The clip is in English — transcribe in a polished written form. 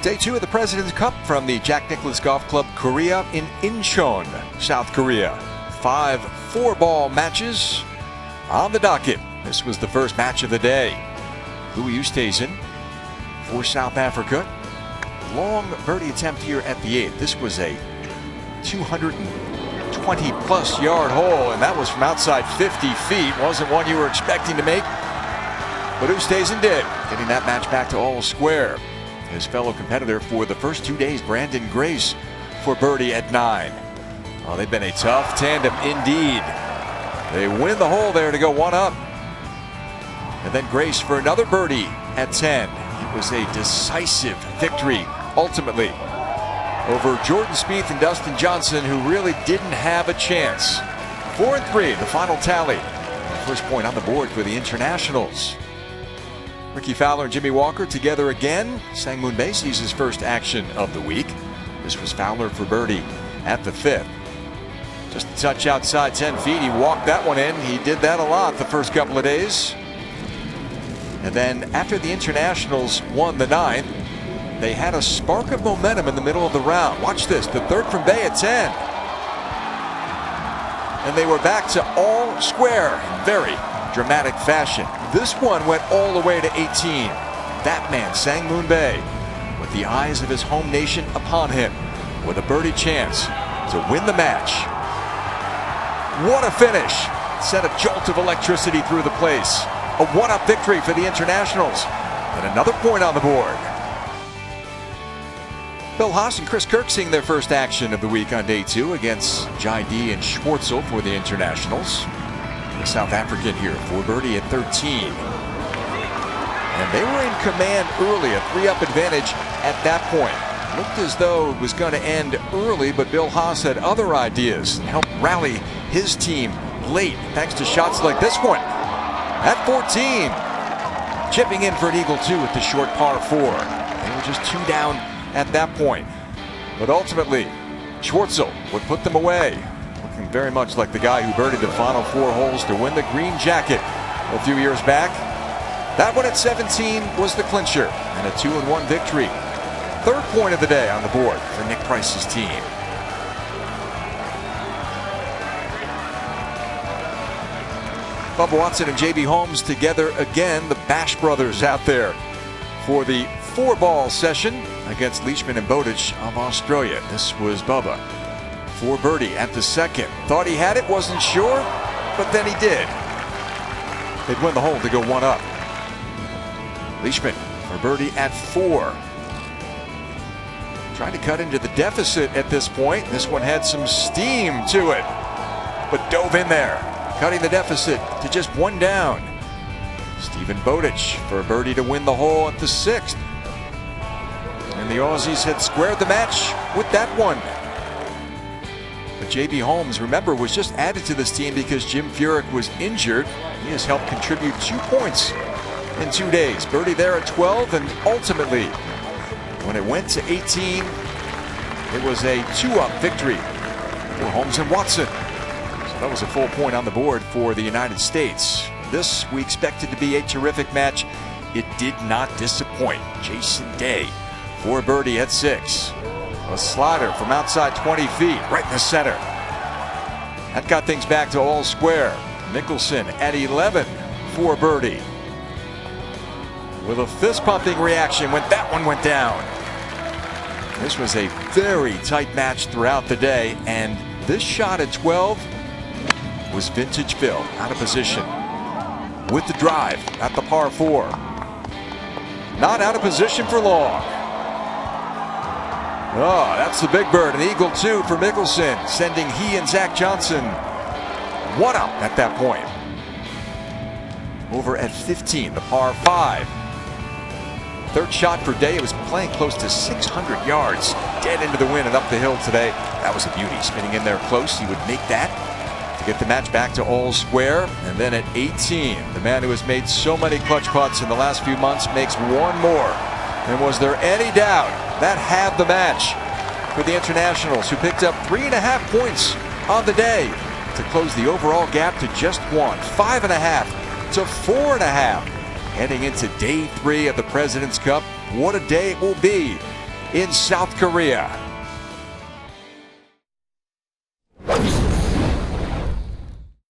Day 2 of the President's Cup from the Jack Nicklaus Golf Club Korea in Incheon, South Korea. 5 4-ball matches on the docket. This was the first match of the day. Louis Oosthuizen for South Africa. Long birdie attempt here at the 8th. This was a 220-plus yard hole, and that was from outside 50 feet. Wasn't one you were expecting to make, but Oosthuizen did, getting that match back to all square. His fellow competitor for the first 2 days, Brandon Grace, for birdie at 9. Well, they've been a tough tandem indeed. They win the hole there to go 1 up. And then Grace for another birdie at 10. It was a decisive victory, ultimately, over Jordan Spieth and Dustin Johnson, who really didn't have a chance. 4 and 3, the final tally. First point on the board for the internationals. Ricky Fowler and Jimmy Walker together again. Sang-Moon Bae sees his first action of the week. This was Fowler for birdie at the 5th. Just a touch outside 10 feet. He walked that one in. He did that a lot the first couple of days. And then after the internationals won the 9th, they had a spark of momentum in the middle of the round. Watch this, the 3rd from Bae at 10. And they were back to all square in very dramatic fashion. This one went all the way to 18. That man, Sang-Moon Bae, with the eyes of his home nation upon him, with a birdie chance to win the match. What a finish! Sent a jolt of electricity through the place. A 1-up victory for the internationals, and another point on the board. Bill Haas and Chris Kirk seeing their first action of the week on day 2 against Jai D and Schwartzel for the internationals. The South African here for birdie at 13. And they were in command early, a 3-up advantage at that point. Looked as though it was going to end early, but Bill Haas had other ideas and helped rally his team late, thanks to shots like this one at 14. Chipping in for an eagle 2 at the short par 4. They were just 2 down at that point. But ultimately, Schwartzel would put them away. Looking very much like the guy who birdied the final 4 holes to win the green jacket a few years back. That one at 17 was the clincher, and a 2-1 victory. 3rd point of the day on the board for Nick Price's team. Bubba Watson and J.B. Holmes together again. The Bash brothers out there for the 4-ball session against Leishman and Bowditch of Australia. This was Bubba for birdie at the 2nd. Thought he had it, wasn't sure, but then he did. They'd win the hole to go 1 up. Leishman for birdie at 4. Trying to cut into the deficit at this point. This one had some steam to it, but dove in there, cutting the deficit to just 1 down. Stephen Bowditch for a birdie to win the hole at the 6th. And the Aussies had squared the match with that one. But J.B. Holmes, remember, was just added to this team because Jim Furyk was injured. He has helped contribute 2 points in 2 days. Birdie there at 12, and ultimately, when it went to 18, it was a 2-up victory for Holmes and Watson. So that was a full point on the board for the United States. This we expected to be a terrific match. It did not disappoint. Jason Day for birdie at 6. A slider from outside 20 feet, right in the center. That got things back to all square. Mickelson at 11 for birdie. With a fist-pumping reaction when that one went down. This was a very tight match throughout the day, and this shot at 12 was vintage Phil, out of position with the drive at the par 4. Not out of position for long. Oh, that's the big bird, an eagle 2 for Mickelson, sending he and Zach Johnson 1 up at that point. Over at 15, the par 5. 3rd shot for Day. It was playing close to 600 yards, dead into the wind and up the hill today. That was a beauty, spinning in there close. He would make that to get the match back to all square. And then at 18, the man who has made so many clutch putts in the last few months makes 1 more. And was there any doubt that had the match for the internationals, who picked up 3.5 points on the day to close the overall gap to just 1. 5.5 to 4.5. Heading into day 3 of the President's Cup. What a day it will be in South Korea.